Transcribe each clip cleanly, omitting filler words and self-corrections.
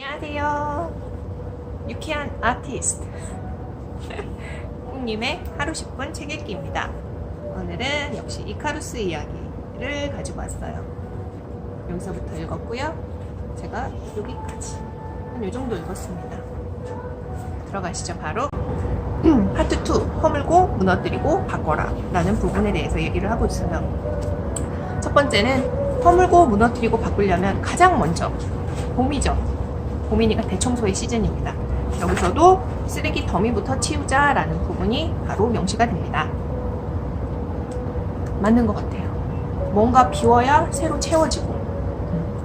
안녕하세요. 유쾌한 아티스트 꽁님의 하루 10분 책 읽기입니다. 오늘은 역시 이카루스 이야기를 가지고 왔어요. 여기서부터 읽었고요. 제가 여기까지 한 요 정도 읽었습니다. 들어가시죠. 바로 파트 2 허물고 무너뜨리고 바꿔라 라는 부분에 대해서 얘기를 하고 있어요. 첫 번째는 허물고 무너뜨리고 바꾸려면 가장 먼저 봄이죠. 봄이니까 대청소의 시즌입니다. 여기서도 쓰레기 더미부터 치우자라는 부분이 바로 명시가 됩니다. 맞는 것 같아요. 뭔가 비워야 새로 채워지고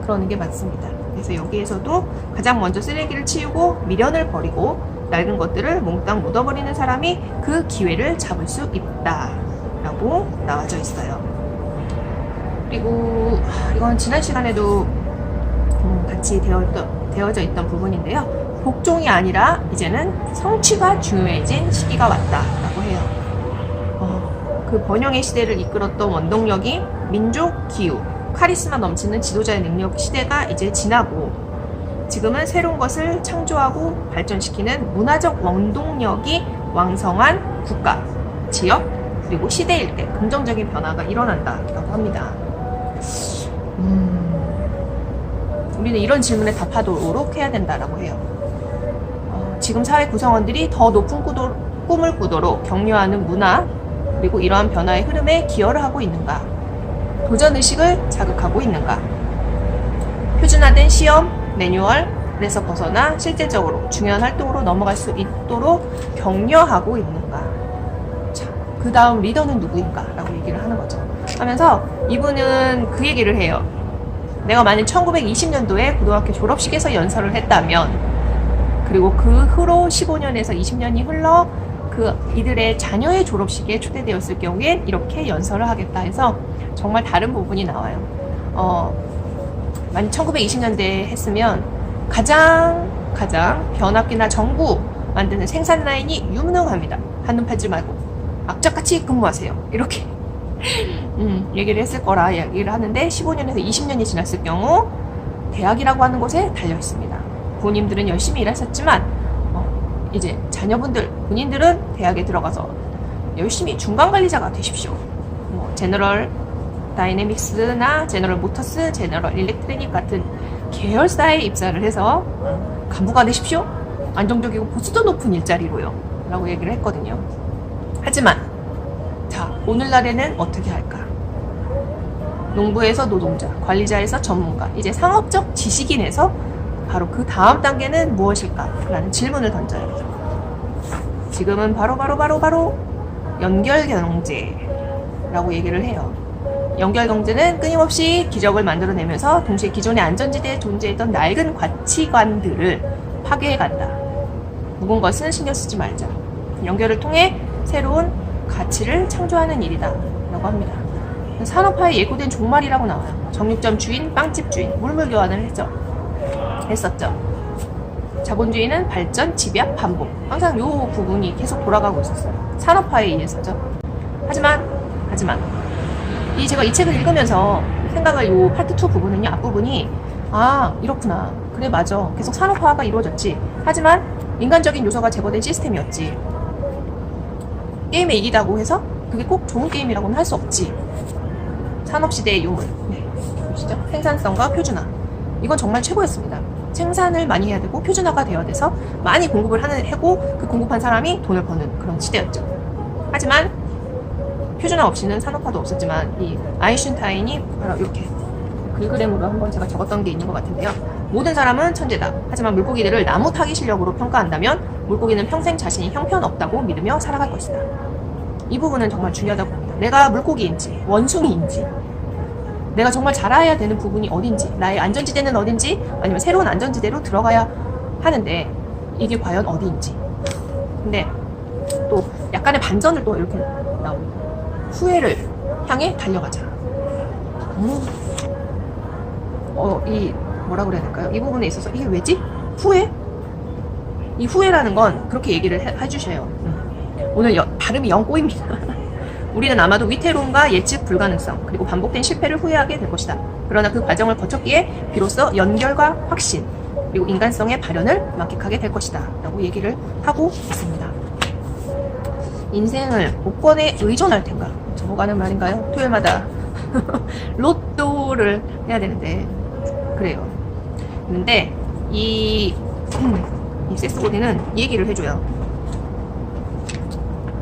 그러는 게 맞습니다. 그래서 여기에서도 가장 먼저 쓰레기를 치우고 미련을 버리고 낡은 것들을 몽땅 묻어버리는 사람이 그 기회를 잡을 수 있다라고 나와져 있어요. 그리고 이건 지난 시간에도 같이 되어져 있던 부분인데요. 복종이 아니라 이제는 성취가 중요해진 시기가 왔다라고 해요. 그 번영의 시대를 이끌었던 원동력이 민족, 기후, 카리스마 넘치는 지도자의 능력 시대가 이제 지나고 지금은 새로운 것을 창조하고 발전시키는 문화적 원동력이 왕성한 국가, 지역, 그리고 시대일 때 긍정적인 변화가 일어난다라고 합니다. 우리는 이런 질문에 답하도록 해야 된다라고 해요. 지금 사회 구성원들이 더 높은 꿈을 꾸도록 격려하는 문화, 그리고 이러한 변화의 흐름에 기여를 하고 있는가? 도전의식을 자극하고 있는가? 표준화된 시험, 매뉴얼에서 벗어나 실제적으로 중요한 활동으로 넘어갈 수 있도록 격려하고 있는가? 자, 그 다음 리더는 누구인가? 라고 얘기를 하는 거죠. 하면서 이분은 그 얘기를 해요. 내가 만약 1920년도에 고등학교 졸업식에서 연설을 했다면, 그리고 그 후로 15년에서 20년이 흘러 이들의 자녀의 졸업식에 초대되었을 경우엔 이렇게 연설을 하겠다 해서 정말 다른 부분이 나와요. 만약 1920년대에 했으면 가장 변압기나 전구 만드는 생산 라인이 유능합니다. 한눈 팔지 말고 악착같이 근무하세요. 이렇게 얘기를 했을 거라 얘기를 하는데 15년에서 20년이 지났을 경우 대학이라고 하는 곳에 달려 있습니다. 부모님들은 열심히 일하셨지만 이제 자녀분들, 본인들은 대학에 들어가서 열심히 중간관리자가 되십시오. 제너럴 다이내믹스나 제너럴 모터스, 제너럴 일렉트로닉 같은 계열사에 입사를 해서 간부가 되십시오. 안정적이고 보수도 높은 일자리로요. 라고 얘기를 했거든요. 하지만 자, 오늘날에는 어떻게 할까? 농부에서 노동자, 관리자에서 전문가, 이제 상업적 지식인에서 바로 그 다음 단계는 무엇일까? 라는 질문을 던져요. 지금은 바로 연결경제라고 얘기를 해요. 연결경제는 끊임없이 기적을 만들어내면서 동시에 기존의 안전지대에 존재했던 낡은 가치관들을 파괴해간다. 묵은 것은 신경 쓰지 말자. 연결을 통해 새로운 가치를 창조하는 일이다 라고 합니다. 산업화에 예고된 종말이라고 나와요. 정육점 주인, 빵집 주인, 물물 교환을 했었죠. 자본주의는 발전, 집약, 반복. 항상 요 부분이 계속 돌아가고 있었어요. 산업화에 의해서죠. 하지만 제가 이 책을 읽으면서 생각을 요 파트 2 부분은요, 앞부분이 이렇구나. 그래, 맞아. 계속 산업화가 이루어졌지. 하지만 인간적인 요소가 제거된 시스템이었지. 게임에 이기다고 해서 그게 꼭 좋은 게임이라고는 할 수 없지. 산업시대의 유물. 보시죠? 생산성과 표준화. 이건 정말 최고였습니다. 생산을 많이 해야 되고 표준화가 되어야 돼서 많이 공급을 하고 그 공급한 사람이 돈을 버는 그런 시대였죠. 하지만 표준화 없이는 산업화도 없었지만 이 아인슈타인이 바로 이렇게 글그램으로 한번 제가 적었던 게 있는 것 같은데요. 모든 사람은 천재다. 하지만 물고기들을 나무 타기 실력으로 평가한다면 물고기는 평생 자신이 형편없다고 믿으며 살아갈 것이다. 이 부분은 정말 중요하다고 봅니다. 내가 물고기인지 원숭이인지 내가 정말 잘 알아야 되는 부분이 어딘지, 나의 안전지대는 어딘지, 아니면 새로운 안전지대로 들어가야 하는데 이게 과연 어디인지. 근데 또 약간의 반전을 또 이렇게 나옵니다. 후회를 향해 달려가자. 이 뭐라 그래야 될까요? 이 부분에 있어서 이게 왜지? 후회? 이 후회라는 건 그렇게 얘기를 해주셔요. 오늘 발음이 영 꼬입니다. 우리는 아마도 위태로움과 예측 불가능성, 그리고 반복된 실패를 후회하게 될 것이다. 그러나 그 과정을 거쳤기에 비로소 연결과 확신, 그리고 인간성의 발현을 만끽하게 될 것이다 라고 얘기를 하고 있습니다. 인생을 복권에 의존할 텐가? 저보가는 말인가요? 토요일마다 로또를 해야 되는데 그래요. 근데 이 세스고디는 얘기를 해줘요.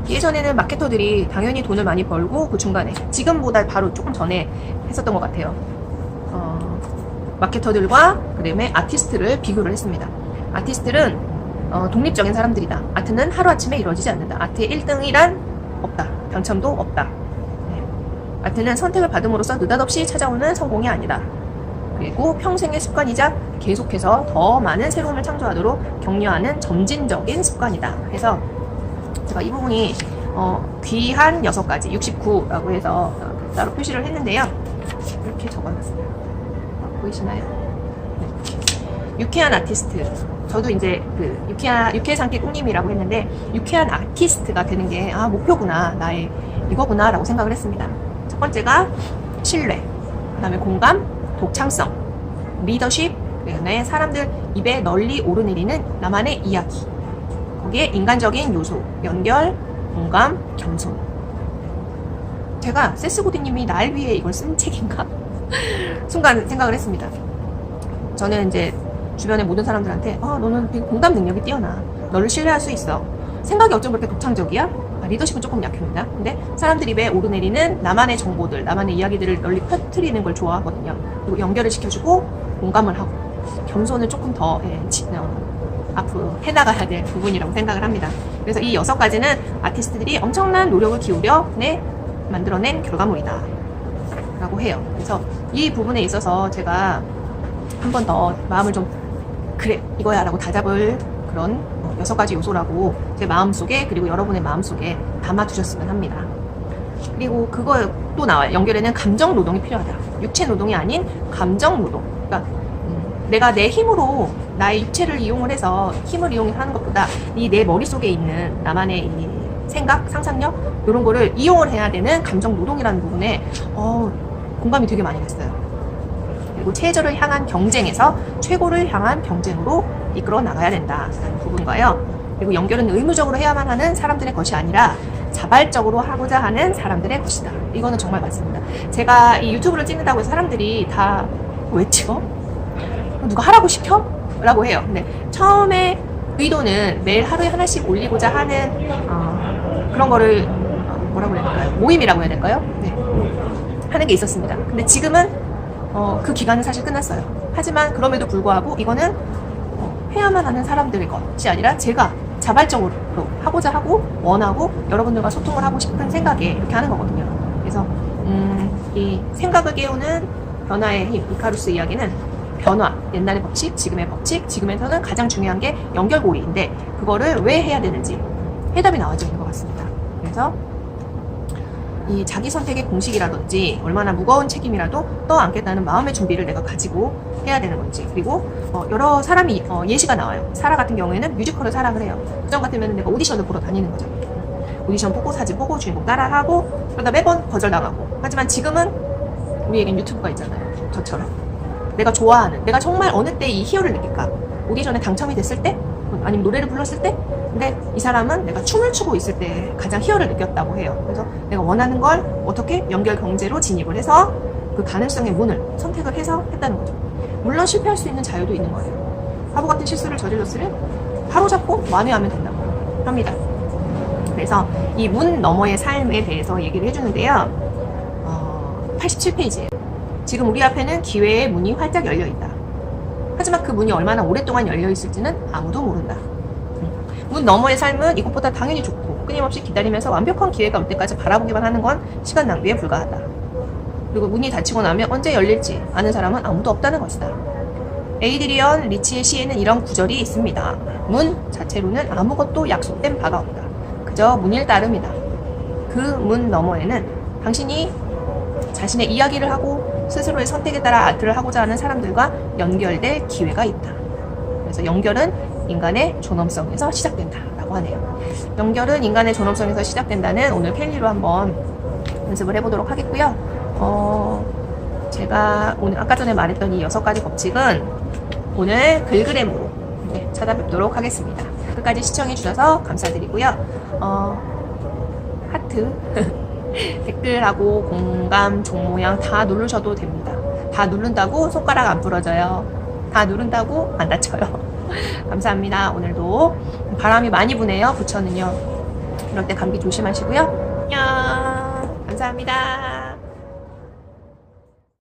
예전에는 마케터들이 당연히 돈을 많이 벌고 그 중간에 지금보다 바로 조금 전에 했었던 것 같아요. 마케터들과 그다음에 아티스트를 비교를 했습니다. 아티스트는 독립적인 사람들이다. 아트는 하루아침에 이루어지지 않는다. 아트의 1등이란 없다. 당첨도 없다. 네. 아트는 선택을 받음으로써 느닷없이 찾아오는 성공이 아니다. 그리고 평생의 습관이자 계속해서 더 많은 새로움을 창조하도록 격려하는 점진적인 습관이다. 해서 제가 이 부분이 귀한 6가지 69라고 해서 따로 표시를 했는데요. 이렇게 적어놨어요. 보이시나요? 네. 유쾌한 아티스트. 저도 이제 그 유쾌 상태 꿈님이라고 했는데 유쾌한 아티스트가 되는 게 목표구나, 나의 이거구나 라고 생각을 했습니다. 첫 번째가 신뢰, 그 다음에 공감, 독창성, 리더십, 그다음에 사람들 입에 널리 오르내리는 나만의 이야기, 거기에 인간적인 요소, 연결, 공감, 겸손. 제가 세스고디님이 날 위해 이걸 쓴 책인가? 순간 생각을 했습니다. 저는 이제 주변의 모든 사람들한테 너는 되게 공감 능력이 뛰어나, 너를 신뢰할 수 있어, 생각이 어쩜 그렇게 독창적이야? 리더십은 조금 약합니다. 근데 사람들 입에 오르내리는 나만의 정보들, 나만의 이야기들을 널리 퍼뜨리는 걸 좋아하거든요. 그리고 연결을 시켜주고 공감을 하고, 겸손은 조금 더 앞으로 해나가야 될 부분이라고 생각을 합니다. 그래서 이 6가지는 아티스트들이 엄청난 노력을 기울여 만들어낸 결과물이다 라고 해요. 그래서 이 부분에 있어서 제가 한 번 더 마음을 좀 그래 이거야 라고 다잡을 그런 6가지 요소라고 제 마음속에, 그리고 여러분의 마음속에 담아두셨으면 합니다. 그리고 그거 또 나와요. 연결에는 감정 노동이 필요하다. 육체 노동이 아닌 감정 노동. 그러니까 내가 내 힘으로 나의 육체를 이용을 해서 힘을 이용하는 것보다 이 내 머릿속에 있는 나만의 이 생각, 상상력 이런 거를 이용을 해야 되는 감정 노동이라는 부분에 공감이 되게 많이 됐어요. 그리고 최저를 향한 경쟁에서 최고를 향한 경쟁으로 이끌어 나가야 된다는 부분과요. 그리고 연결은 의무적으로 해야만 하는 사람들의 것이 아니라 자발적으로 하고자 하는 사람들의 것이다. 이거는 정말 맞습니다. 제가 이 유튜브를 찍는다고 해서 사람들이 다 왜 찍어? 누가 하라고 시켜? 라고 해요. 근데 처음에 의도는 매일 하루에 하나씩 올리고자 하는 그런 거를 뭐라고 해야 될까요? 모임이라고 해야 될까요? 네. 하는 게 있었습니다. 근데 지금은 그 기간은 사실 끝났어요. 하지만 그럼에도 불구하고 이거는 해야만 하는 사람들의 것이 아니라 제가 자발적으로 하고자 하고 원하고 여러분들과 소통을 하고 싶은 생각에 이렇게 하는 거거든요. 그래서 이 생각을 깨우는 변화의 힘, 이카루스 이야기는 변화, 옛날의 법칙, 지금의 법칙, 지금에서는 가장 중요한 게 연결고리인데 그거를 왜 해야 되는지 해답이 나와져 있는 것 같습니다. 그래서 이 자기 선택의 공식이라든지 얼마나 무거운 책임이라도 떠안겠다는 마음의 준비를 내가 가지고 해야 되는 건지, 그리고 여러 사람이 예시가 나와요. 사라 같은 경우에는 뮤지컬을 사랑을 해요. 그전 같으면 내가 오디션을 보러 다니는 거죠. 오디션 보고 사진 보고 주인공 따라하고 그러다 매번 거절당하고. 하지만 지금은 우리에겐 유튜브가 있잖아요. 저처럼 내가 좋아하는, 내가 정말 어느 때 이 희열을 느낄까? 오디션에 당첨이 됐을 때? 아니면 노래를 불렀을 때? 근데 이 사람은 내가 춤을 추고 있을 때 가장 희열을 느꼈다고 해요. 그래서 내가 원하는 걸 어떻게 연결 경제로 진입을 해서 그 가능성의 문을 선택을 해서 했다는 거죠. 물론 실패할 수 있는 자유도 있는 거예요. 바보 같은 실수를 저질렀으면 바로잡고 만회하면 된다고 합니다. 그래서 이 문 너머의 삶에 대해서 얘기를 해주는데요. 87페이지예요. 지금 우리 앞에는 기회의 문이 활짝 열려있다. 하지만 그 문이 얼마나 오랫동안 열려있을지는 아무도 모른다. 문 너머의 삶은 이것보다 당연히 좋고 끊임없이 기다리면서 완벽한 기회가 올 때까지 바라보기만 하는 건 시간 낭비에 불과하다. 그리고 문이 닫히고 나면 언제 열릴지 아는 사람은 아무도 없다는 것이다. 에이드리언 리치의 시에는 이런 구절이 있습니다. 문 자체로는 아무것도 약속된 바가 없다. 그저 문일 따름이다. 그 문 너머에는 당신이 자신의 이야기를 하고 스스로의 선택에 따라 아트를 하고자 하는 사람들과 연결될 기회가 있다. 그래서 연결은 인간의 존엄성에서 시작된다 라고 하네요. 연결은 인간의 존엄성에서 시작된다는 오늘 켈리로 한번 연습을 해보도록 하겠고요. 제가 오늘 아까 전에 말했던 이 6가지 법칙은 오늘 글그램으로 찾아뵙도록 하겠습니다. 끝까지 시청해주셔서 감사드리고요. 하트, 댓글하고 공감, 종 모양 다 누르셔도 됩니다. 다 누른다고 손가락 안 부러져요. 다 누른다고 안 다쳐요. 감사합니다. 오늘도 바람이 많이 부네요. 부천은요. 이럴 때 감기 조심하시고요. 안녕. 감사합니다.